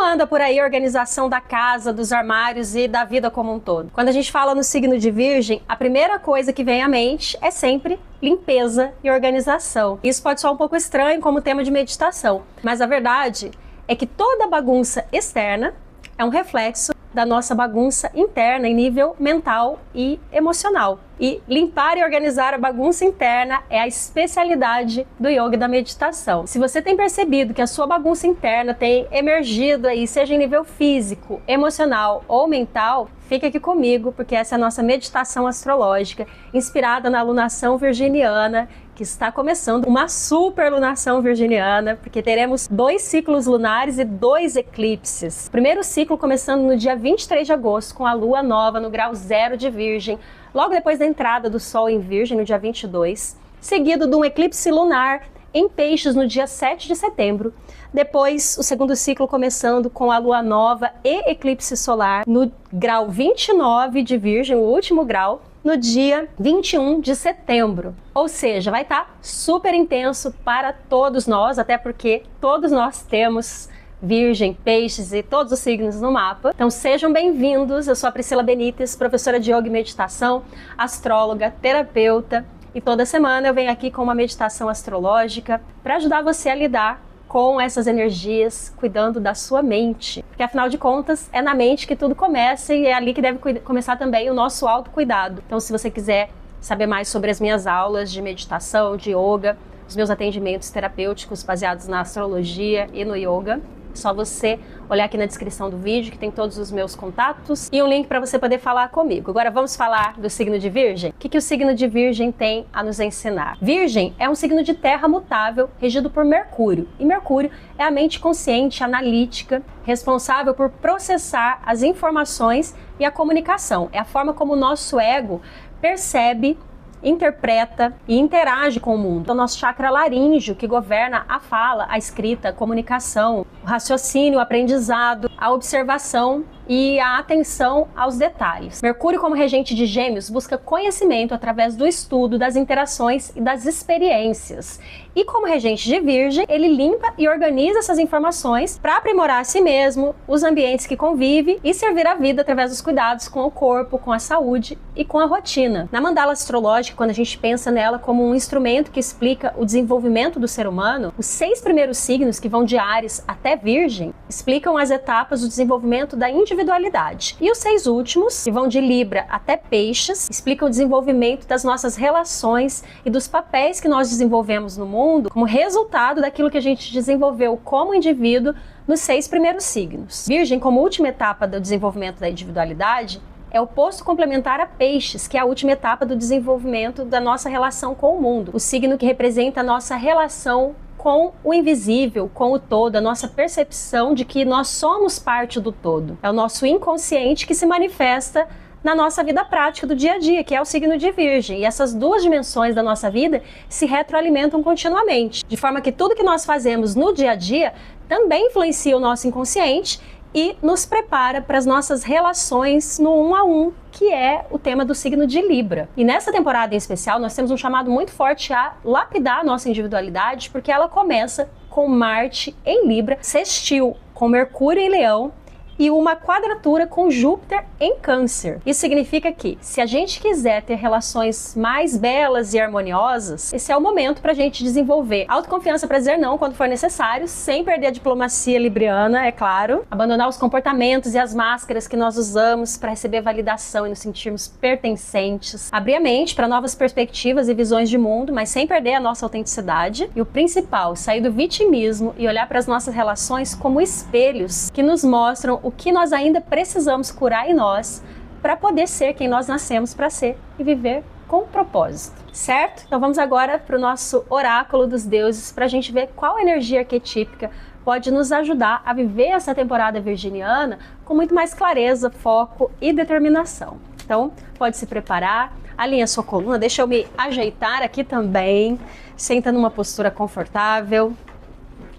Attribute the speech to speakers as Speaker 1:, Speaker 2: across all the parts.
Speaker 1: anda por aí a organização da casa, dos armários e da vida como um todo? Quando a gente fala no signo de Virgem, a primeira coisa que vem à mente é sempre limpeza e organização. Isso pode soar um pouco estranho como tema de meditação, mas a verdade é que toda bagunça externa é um reflexo da nossa bagunça interna em nível mental e emocional. E limpar e organizar a bagunça interna é a especialidade do yoga e da meditação. Se você tem percebido que a sua bagunça interna tem emergido aí, seja em nível físico, emocional ou mental, fica aqui comigo, porque essa é a nossa meditação astrológica, inspirada na alunação virginiana, que está começando uma super lunação virginiana, porque teremos 2 ciclos lunares e 2 eclipses. O primeiro ciclo começando no dia 23 de agosto, com a lua nova no grau 0 de Virgem, logo depois da entrada do Sol em Virgem, no dia 22, seguido de um eclipse lunar em Peixes no dia 7 de setembro. Depois, o segundo ciclo começando com a lua nova e eclipse solar no grau 29 de Virgem, o último grau, no dia 21 de setembro. Ou seja, vai estar super intenso para todos nós, até porque todos nós temos Virgem, Peixes e todos os signos no mapa. Então sejam bem-vindos, eu sou a Priscila Benites, professora de Yoga e Meditação, astróloga, terapeuta, e toda semana eu venho aqui com uma meditação astrológica para ajudar você a lidar com essas energias, cuidando da sua mente. Porque afinal de contas, é na mente que tudo começa e é ali que deve começar também o nosso autocuidado. Então se você quiser saber mais sobre as minhas aulas de meditação, de yoga, os meus atendimentos terapêuticos baseados na astrologia e no yoga, é só você olhar aqui na descrição do vídeo que tem todos os meus contatos e um link para você poder falar comigo. Agora vamos falar do signo de Virgem? O que o signo de Virgem tem a nos ensinar? Virgem é um signo de terra mutável regido por Mercúrio. E Mercúrio é a mente consciente, analítica, responsável por processar as informações e a comunicação. É a forma como o nosso ego percebe, interpreta e interage com o mundo. O nosso chakra laríngeo, que governa a fala, a escrita, a comunicação, o raciocínio, o aprendizado, a observação e a atenção aos detalhes. Mercúrio, como regente de Gêmeos, busca conhecimento através do estudo, das interações e das experiências. E como regente de Virgem, ele limpa e organiza essas informações para aprimorar a si mesmo, os ambientes que convive e servir a vida através dos cuidados com o corpo, com a saúde e com a rotina. Na mandala astrológica, quando a gente pensa nela como um instrumento que explica o desenvolvimento do ser humano, os 6 primeiros signos, que vão de Áries até Virgem, explicam as etapas do desenvolvimento da individualidade. E os 6 últimos, que vão de Libra até Peixes, explicam o desenvolvimento das nossas relações e dos papéis que nós desenvolvemos no mundo como resultado daquilo que a gente desenvolveu como indivíduo nos 6 primeiros signos. Virgem, como última etapa do desenvolvimento da individualidade, é o posto complementar a Peixes, que é a última etapa do desenvolvimento da nossa relação com o mundo. O signo que representa a nossa relação com o invisível, com o todo, a nossa percepção de que nós somos parte do todo. É o nosso inconsciente que se manifesta na nossa vida prática do dia a dia, que é o signo de Virgem. E essas 2 dimensões da nossa vida se retroalimentam continuamente, de forma que tudo que nós fazemos no dia a dia também influencia o nosso inconsciente e nos prepara para as nossas relações no 1 a 1, que é o tema do signo de Libra. E nessa temporada em especial, nós temos um chamado muito forte a lapidar a nossa individualidade, porque ela começa com Marte em Libra, sextil com Mercúrio em Leão, e uma quadratura com Júpiter em Câncer. Isso significa que, se a gente quiser ter relações mais belas e harmoniosas, esse é o momento para a gente desenvolver autoconfiança para dizer não quando for necessário, sem perder a diplomacia libriana, é claro, abandonar os comportamentos e as máscaras que nós usamos para receber validação e nos sentirmos pertencentes, abrir a mente para novas perspectivas e visões de mundo, mas sem perder a nossa autenticidade, e o principal, sair do vitimismo e olhar para as nossas relações como espelhos que nos mostram o que nós ainda precisamos curar em nós para poder ser quem nós nascemos para ser e viver com propósito, certo? Então vamos agora para o nosso oráculo dos deuses para a gente ver qual energia arquetípica pode nos ajudar a viver essa temporada virginiana com muito mais clareza, foco e determinação. Então pode se preparar, alinha sua coluna, deixa eu me ajeitar aqui também, senta numa postura confortável,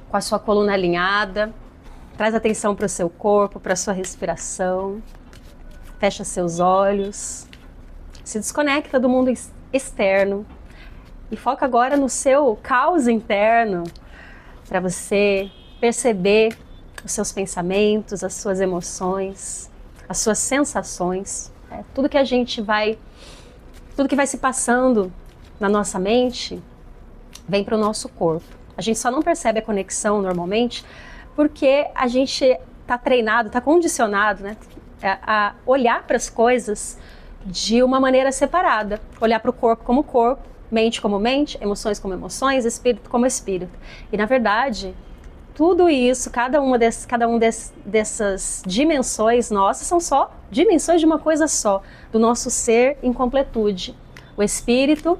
Speaker 1: com a sua coluna alinhada. Traz atenção para o seu corpo, para a sua respiração. Fecha seus olhos. Se desconecta do mundo externo. E foca agora no seu caos interno, para você perceber os seus pensamentos, as suas emoções, as suas sensações, tudo que vai se passando na nossa mente vem para o nosso corpo. A gente só não percebe a conexão normalmente porque a gente está treinado, está condicionado, né, a olhar para as coisas de uma maneira separada, olhar para o corpo, mente como mente, emoções como emoções, espírito como espírito. E na verdade, tudo isso, cada uma dessas dimensões nossas são só dimensões de uma coisa só, do nosso ser em completude. O espírito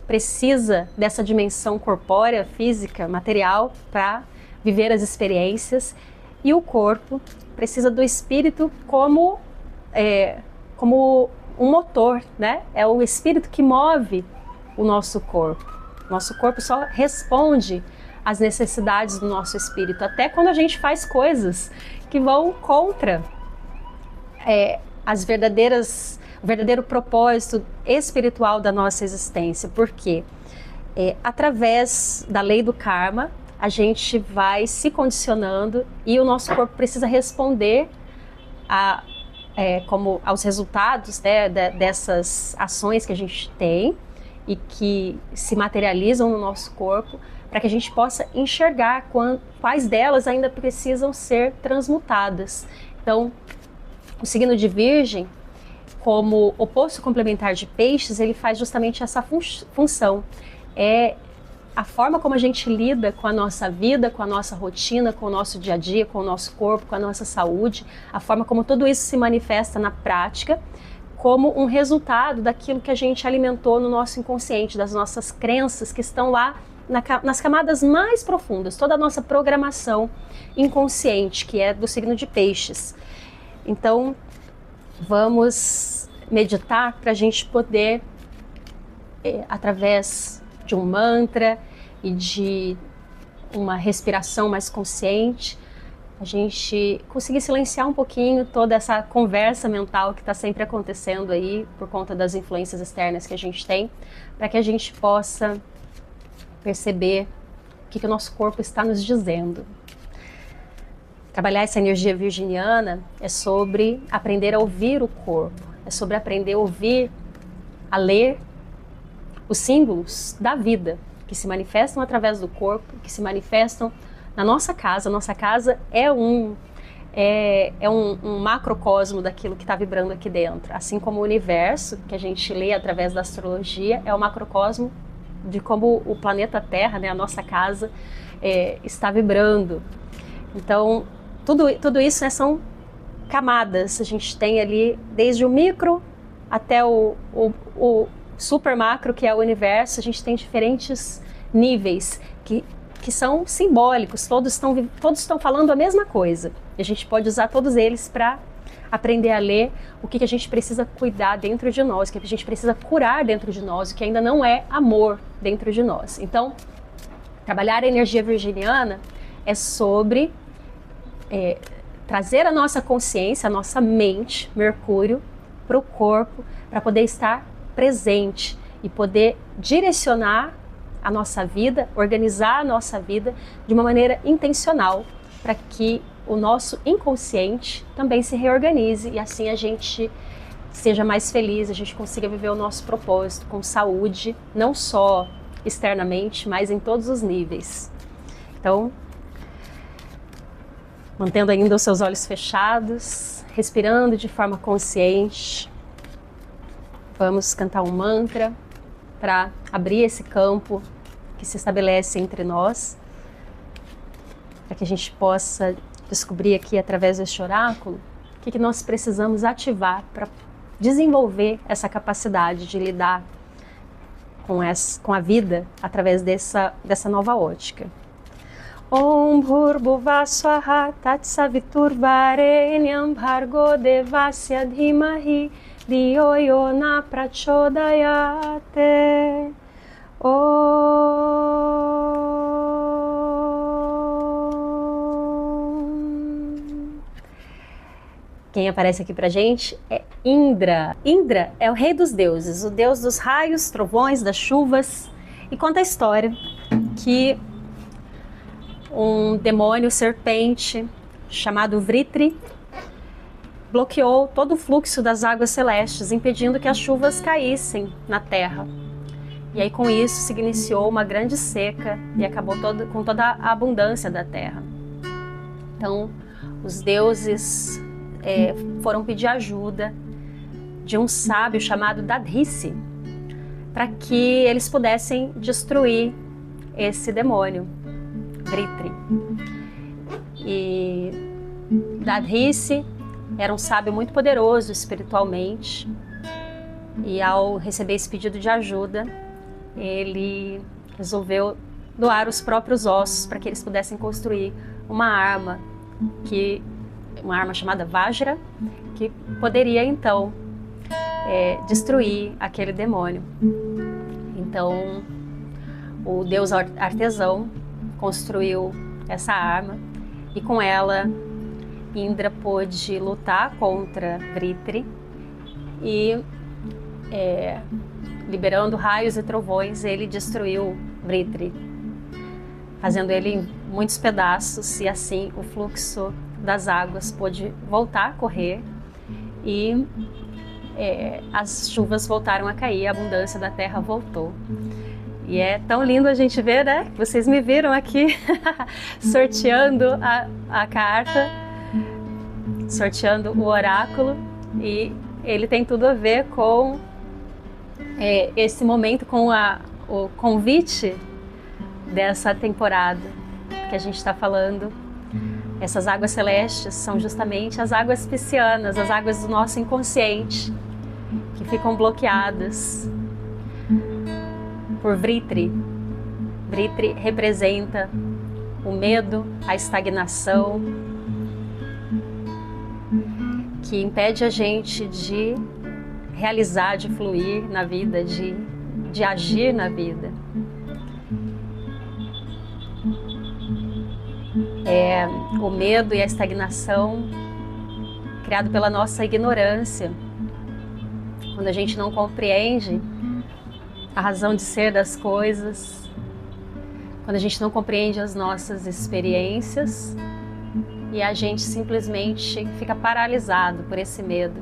Speaker 1: precisa dessa dimensão corpórea, física, material, para viver as experiências, e o corpo precisa do espírito como um motor, né? É o espírito que move o nosso corpo. Nosso corpo só responde às necessidades do nosso espírito, até quando a gente faz coisas que vão contra o verdadeiro propósito espiritual da nossa existência. Por quê? Através da lei do karma, a gente vai se condicionando e o nosso corpo precisa responder aos resultados, né, dessas ações que a gente tem e que se materializam no nosso corpo, para que a gente possa enxergar quais delas ainda precisam ser transmutadas. Então, o signo de Virgem, como oposto complementar de Peixes, ele faz justamente essa função. É a forma como a gente lida com a nossa vida, com a nossa rotina, com o nosso dia a dia, com o nosso corpo, com a nossa saúde, a forma como tudo isso se manifesta na prática, como um resultado daquilo que a gente alimentou no nosso inconsciente, das nossas crenças que estão lá nas camadas mais profundas, toda a nossa programação inconsciente, que é do signo de Peixes. Então, vamos meditar para a gente poder, através de um mantra e de uma respiração mais consciente, a gente conseguir silenciar um pouquinho toda essa conversa mental que está sempre acontecendo aí por conta das influências externas que a gente tem, para que a gente possa perceber o que o nosso corpo está nos dizendo. Trabalhar essa energia virginiana é sobre aprender a ouvir o corpo, é sobre aprender a ouvir, a ler os símbolos da vida, que se manifestam através do corpo, que se manifestam na nossa casa. A nossa casa é um macrocosmo daquilo que está vibrando aqui dentro. Assim como o universo, que a gente lê através da astrologia, é o macrocosmo de como o planeta Terra, né, a nossa casa, está vibrando. Então, tudo isso, né, são camadas. A gente tem ali desde o micro até o super macro, que é o universo. A gente tem diferentes níveis que são simbólicos, todos estão falando a mesma coisa. E a gente pode usar todos eles para aprender a ler o que a gente precisa cuidar dentro de nós, o que a gente precisa curar dentro de nós, o que ainda não é amor dentro de nós. Então, trabalhar a energia virginiana é sobre trazer a nossa consciência, a nossa mente, Mercúrio, para o corpo, para poder estar presente e poder direcionar a nossa vida, organizar a nossa vida de uma maneira intencional, para que o nosso inconsciente também se reorganize e assim a gente seja mais feliz, a gente consiga viver o nosso propósito com saúde, não só externamente, mas em todos os níveis. Então, mantendo ainda os seus olhos fechados, respirando de forma consciente, vamos cantar um mantra para abrir esse campo que se estabelece entre nós, para que a gente possa descobrir aqui através deste oráculo o que nós precisamos ativar para desenvolver essa capacidade de lidar com a vida através dessa nova ótica. Om Bhurbuva Swaha Tatsavitur Varenyam Bhargo Devasya Dhimahi Dhiyo Yona Prachodayate. Quem aparece aqui pra gente é Indra. Indra é o rei dos deuses, o deus dos raios, trovões, das chuvas, e conta a história que um demônio serpente chamado Vritri bloqueou todo o fluxo das águas celestes, impedindo que as chuvas caíssem na terra. E aí com isso se iniciou uma grande seca e acabou com toda a abundância da terra. Então os deuses foram pedir ajuda de um sábio chamado Dadhisi para que eles pudessem destruir esse demônio, Vritri. E Dadhisi era um sábio muito poderoso espiritualmente, e ao receber esse pedido de ajuda, ele resolveu doar os próprios ossos para que eles pudessem construir uma arma chamada Vajra, que poderia então destruir aquele demônio. Então o deus artesão construiu essa arma e com ela Indra pôde lutar contra Vritri e liberando raios e trovões, ele destruiu Vritri, fazendo ele em muitos pedaços, e assim o fluxo das águas pôde voltar a correr e as chuvas voltaram a cair, a abundância da terra voltou. E é tão lindo a gente ver, né? Vocês me viram aqui sorteando a carta, sorteando o oráculo, e ele tem tudo a ver com esse momento, com o convite dessa temporada que a gente está falando. Essas águas celestes são justamente as águas piscianas, as águas do nosso inconsciente, que ficam bloqueadas por Vritri. Vritri representa o medo, a estagnação, que impede a gente de realizar, de fluir na vida, de agir na vida. O medo e a estagnação criado pela nossa ignorância, quando a gente não compreende a razão de ser das coisas, quando a gente não compreende as nossas experiências e a gente simplesmente fica paralisado por esse medo,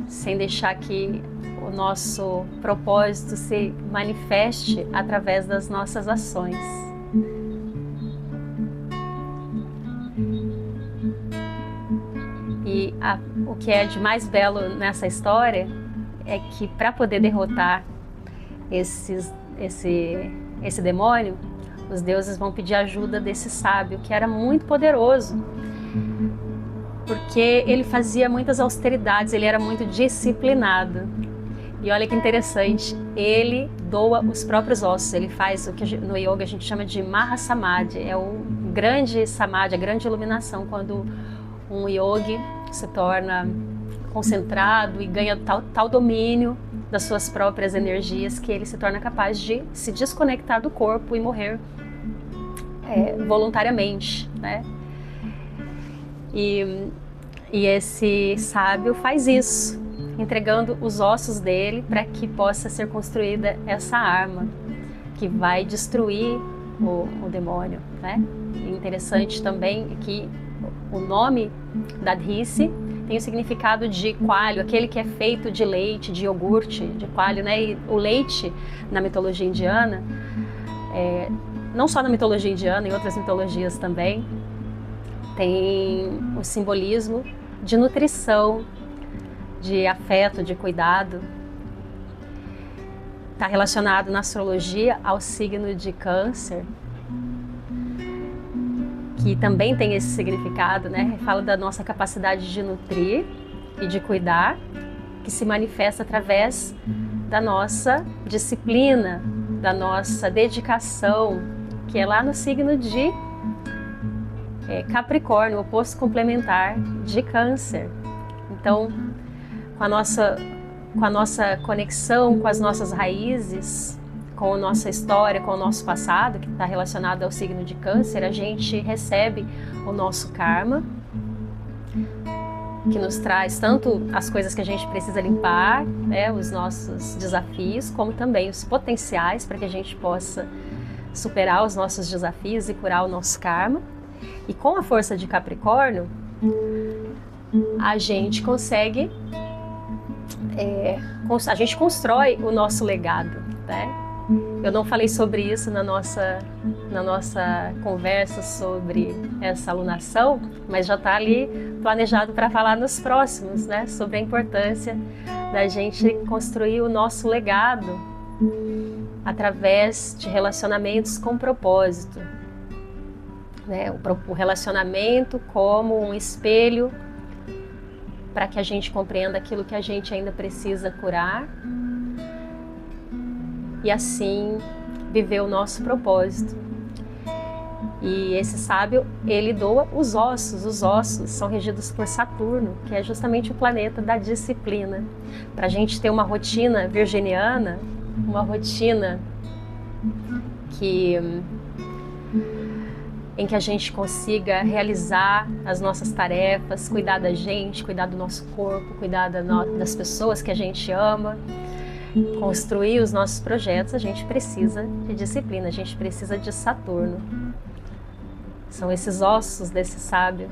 Speaker 1: sem deixar que o nosso propósito se manifeste através das nossas ações. E o que é de mais belo nessa história é que para poder derrotar esse demônio, os deuses vão pedir ajuda desse sábio, que era muito poderoso, porque ele fazia muitas austeridades, ele era muito disciplinado. E olha que interessante, ele doa os próprios ossos, ele faz o que no yoga a gente chama de Mahasamadhi, é o grande samadhi, a grande iluminação, quando um yogi se torna concentrado e ganha tal domínio das suas próprias energias que ele se torna capaz de se desconectar do corpo e morrer voluntariamente, né? E esse sábio faz isso, entregando os ossos dele para que possa ser construída essa arma que vai destruir o demônio, né? E interessante também é que o nome Dadhisi tem o significado de coalho, aquele que é feito de leite, de iogurte, de coalho, né? E o leite na mitologia indiana, não só na mitologia indiana, em outras mitologias também, tem o simbolismo de nutrição, de afeto, de cuidado. Está relacionado na astrologia ao signo de Câncer, que também tem esse significado, né? Fala da nossa capacidade de nutrir e de cuidar, que se manifesta através da nossa disciplina, da nossa dedicação, que é lá no signo de Capricórnio, o oposto complementar de Câncer. Então, com a nossa conexão com as nossas raízes, com a nossa história, com o nosso passado, que está relacionado ao signo de Câncer, a gente recebe o nosso karma, que nos traz tanto as coisas que a gente precisa limpar, né, os nossos desafios, como também os potenciais para que a gente possa superar os nossos desafios e curar o nosso karma. E com a força de Capricórnio, a gente consegue, a gente constrói o nosso legado, né? Eu não falei sobre isso na nossa conversa sobre essa alunação, mas já está ali planejado para falar nos próximos, né? Sobre a importância da gente construir o nosso legado através de relacionamentos com propósito, né? O relacionamento como um espelho para que a gente compreenda aquilo que a gente ainda precisa curar e assim viver o nosso propósito. E esse sábio, ele doa os ossos. Os ossos são regidos por Saturno, que é justamente o planeta da disciplina. Para a gente ter uma rotina virginiana, uma rotina em que a gente consiga realizar as nossas tarefas, cuidar da gente, cuidar do nosso corpo, cuidar das pessoas que a gente ama, construir os nossos projetos, a gente precisa de disciplina, a gente precisa de Saturno. São esses ossos desse sábio,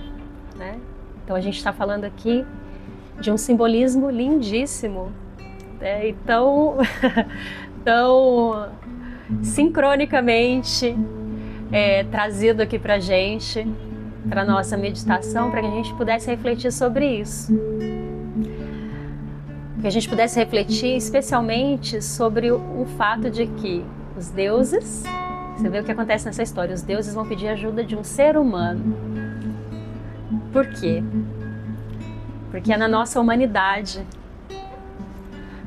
Speaker 1: né? Então a gente está falando aqui de um simbolismo lindíssimo, né? E tão sincronicamente trazido aqui para a gente, para nossa meditação, para que a gente pudesse refletir sobre isso. Que a gente pudesse refletir especialmente sobre o fato de que os deuses, você vê o que acontece nessa história, os deuses vão pedir ajuda de um ser humano. Por quê? Porque é na nossa humanidade,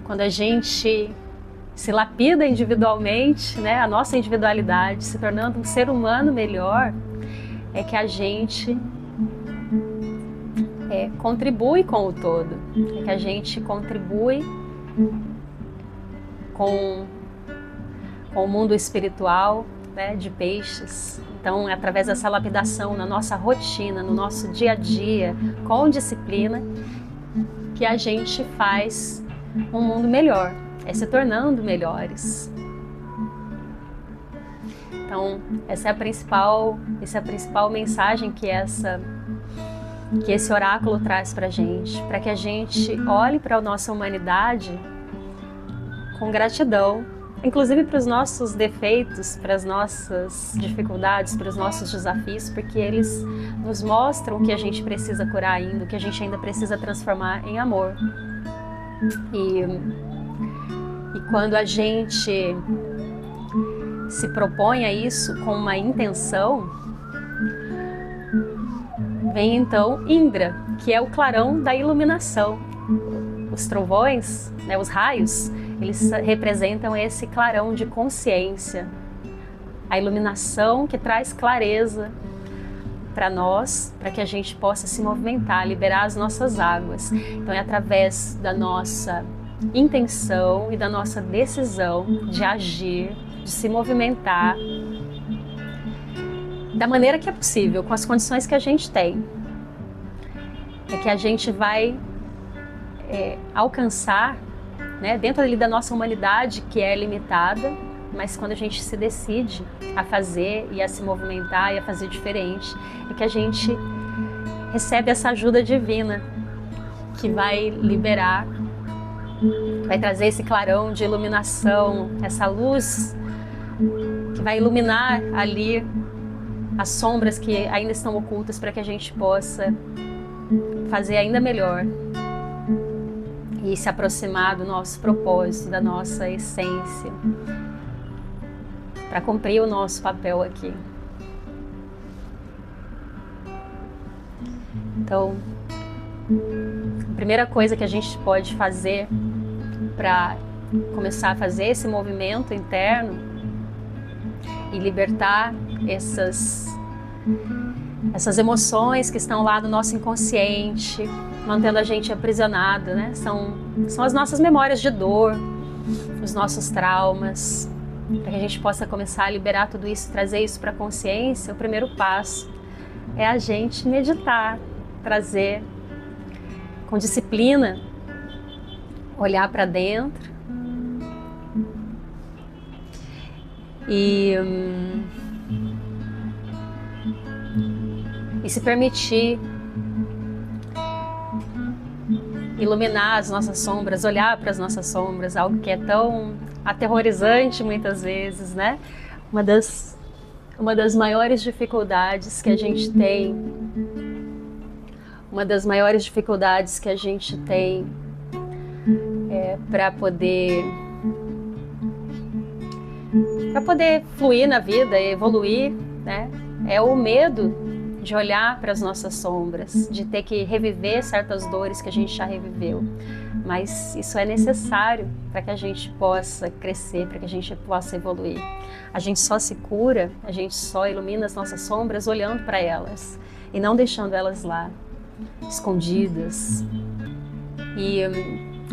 Speaker 1: quando a gente se lapida individualmente, né, a nossa individualidade, se tornando um ser humano melhor, é que a gente contribui com o todo, é que a gente contribui com o mundo espiritual, né, de Peixes. Então, é através dessa lapidação na nossa rotina, no nosso dia a dia, com disciplina, que a gente faz um mundo melhor, se tornando melhores. Então, essa é a principal mensagem que esse oráculo traz para a gente, para que a gente olhe para a nossa humanidade com gratidão, inclusive para os nossos defeitos, para as nossas dificuldades, para os nossos desafios, porque eles nos mostram o que a gente precisa curar ainda, o que a gente ainda precisa transformar em amor. E quando a gente se propõe a isso com uma intenção, vem então Indra, que é o clarão da iluminação. Os trovões, né, os raios, eles representam esse clarão de consciência, a iluminação que traz clareza para nós, para que a gente possa se movimentar, liberar as nossas águas. Então é através da nossa intenção e da nossa decisão de agir, de se movimentar da maneira que é possível, com as condições que a gente tem, é que a gente vai alcançar, né, dentro ali da nossa humanidade, que é limitada, mas quando a gente se decide a fazer e a se movimentar e a fazer diferente, é que a gente recebe essa ajuda divina que vai liberar, vai trazer esse clarão de iluminação, essa luz que vai iluminar ali as sombras que ainda estão ocultas, para que a gente possa fazer ainda melhor e se aproximar do nosso propósito, da nossa essência, para cumprir o nosso papel aqui. Então, a primeira coisa que a gente pode fazer para começar a fazer esse movimento interno e libertar essas emoções que estão lá no nosso inconsciente, mantendo a gente aprisionado, né? São as nossas memórias de dor, os nossos traumas. Para que a gente possa começar a liberar tudo isso, trazer isso para a consciência, o primeiro passo é a gente meditar, trazer com disciplina, olhar para dentro E se permitir iluminar as nossas sombras, olhar para as nossas sombras, algo que é tão aterrorizante muitas vezes, né? Uma das maiores dificuldades que a gente tem, para poder fluir na vida, evoluir, né? É o medo de olhar para as nossas sombras, de ter que reviver certas dores que a gente já reviveu. Mas isso é necessário para que a gente possa crescer, para que a gente possa evoluir. A gente só se cura, a gente só ilumina as nossas sombras olhando para elas e não deixando elas lá, escondidas. E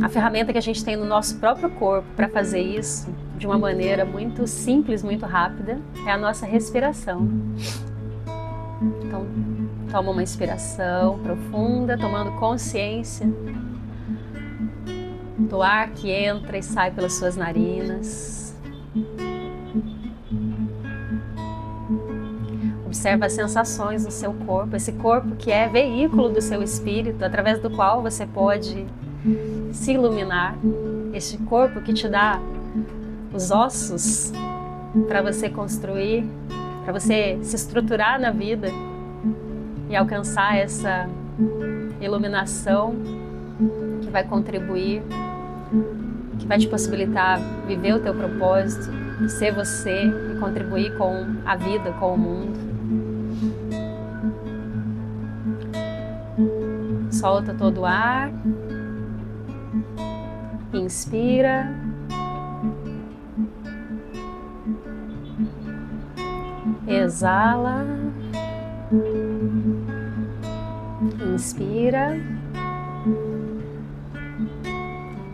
Speaker 1: a ferramenta que a gente tem no nosso próprio corpo para fazer isso de uma maneira muito simples, muito rápida, é a nossa respiração. Então, toma uma inspiração profunda, tomando consciência do ar que entra e sai pelas suas narinas. Observa as sensações no seu corpo, esse corpo que é veículo do seu espírito, através do qual você pode se iluminar. Este corpo que te dá os ossos para você construir, para você se estruturar na vida e alcançar essa iluminação que vai contribuir, que vai te possibilitar viver o teu propósito, ser você e contribuir com a vida, com o mundo. Solta todo o ar, inspira. Exala, inspira,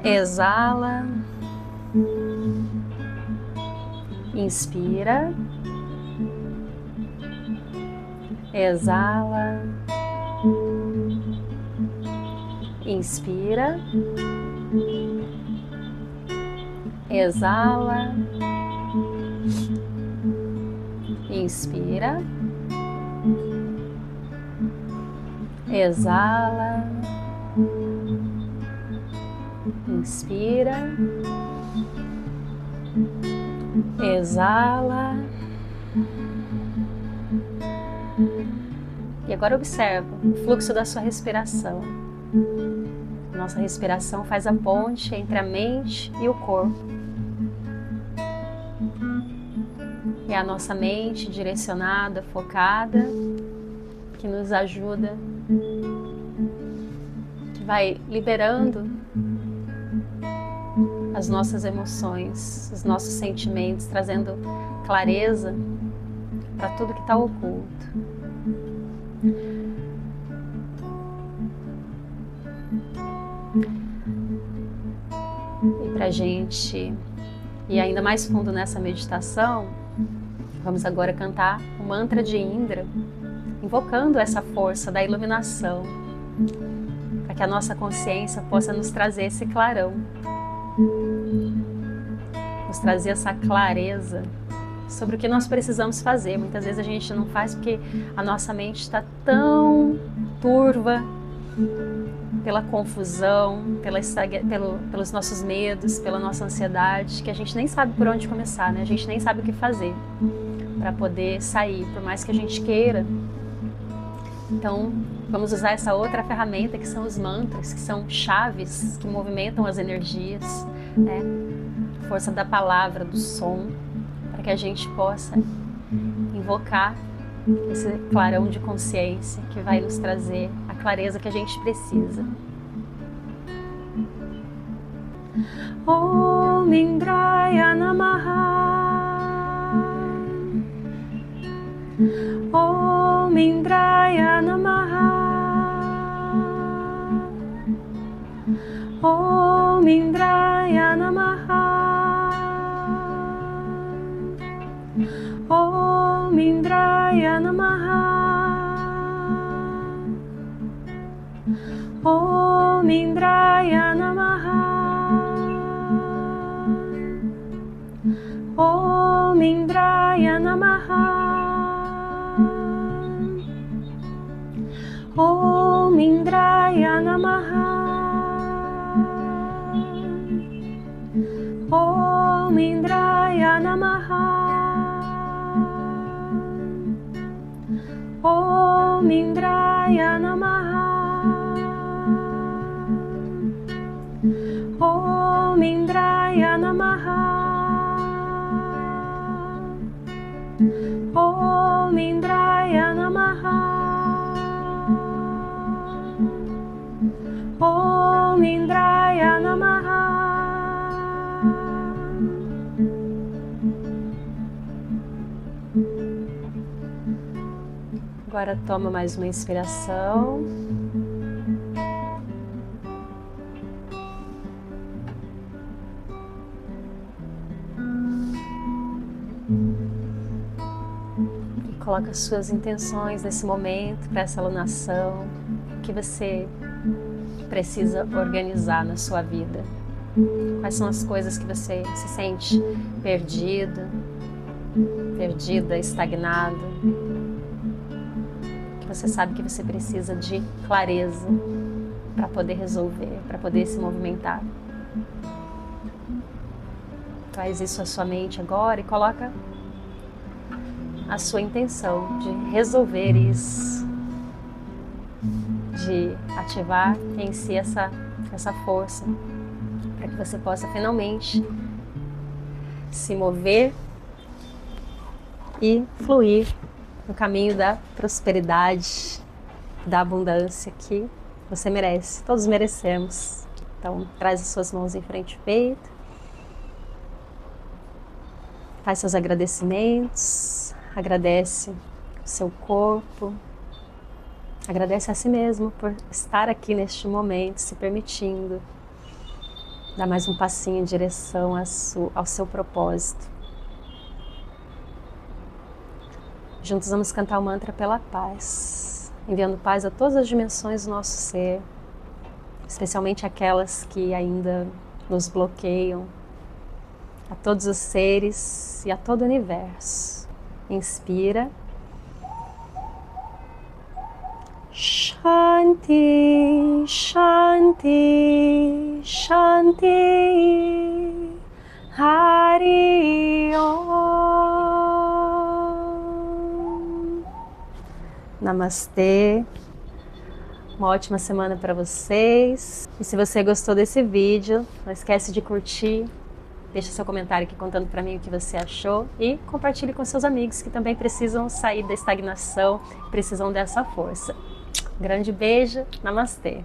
Speaker 1: exala, inspira, exala, inspira, exala, inspira, exala, inspira, exala. E agora observa o fluxo da sua respiração. Nossa respiração faz a ponte entre a mente e o corpo. É a nossa mente direcionada, focada, que nos ajuda, que vai liberando as nossas emoções, os nossos sentimentos, trazendo clareza para tudo que está oculto. E para a gente ir ainda mais fundo nessa meditação, vamos agora cantar o mantra de Indra, invocando essa força da iluminação, para que a nossa consciência possa nos trazer esse clarão, nos trazer essa clareza sobre o que nós precisamos fazer. Muitas vezes a gente não faz porque a nossa mente está tão turva pela confusão, pelos nossos medos, pela nossa ansiedade, que a gente nem sabe por onde começar, né? A gente nem sabe o que fazer para poder sair, por mais que a gente queira. Então, vamos usar essa outra ferramenta que são os mantras, que são chaves que movimentam as energias, né? A força da palavra, do som, para que a gente possa invocar esse clarão de consciência que vai nos trazer a clareza que a gente precisa. Om Indraya Namaha. Om Indraya Namaha. Om Indraya Namaha. Om Indraya Namaha. Om Indraya Namaha. Om Indraya Om Indraya Namaha. Om Indraya Namaha. Om Indraya Namaha. Om Indraya Namaha. Om Indraya Namaha. Om Indraya Namaha. Agora toma mais uma inspiração. E coloca as suas intenções nesse momento, para essa alunação, que você precisa organizar na sua vida. Quais são as coisas que você se sente perdido, perdida, estagnado, que você sabe que você precisa de clareza para poder resolver, para poder se movimentar. Traz isso à sua mente agora e coloca a sua intenção de resolver isso, de ativar em si essa força, para que você possa finalmente se mover e fluir no caminho da prosperidade, da abundância que você merece, todos merecemos. Então, traz as suas mãos em frente ao peito, faz seus agradecimentos, agradece o seu corpo, agradece a si mesmo por estar aqui neste momento, se permitindo dar mais um passinho em direção ao seu propósito. Juntos vamos cantar o mantra pela paz, enviando paz a todas as dimensões do nosso ser, especialmente aquelas que ainda nos bloqueiam, a todos os seres e a todo o universo. Inspira. Shanti, Shanti, Shanti, Hari Om. Namastê. Uma ótima semana para vocês. E se você gostou desse vídeo, não esquece de curtir. Deixa seu comentário aqui contando para mim o que você achou e compartilhe com seus amigos que também precisam sair da estagnação, precisam dessa força. Grande beijo, namastê!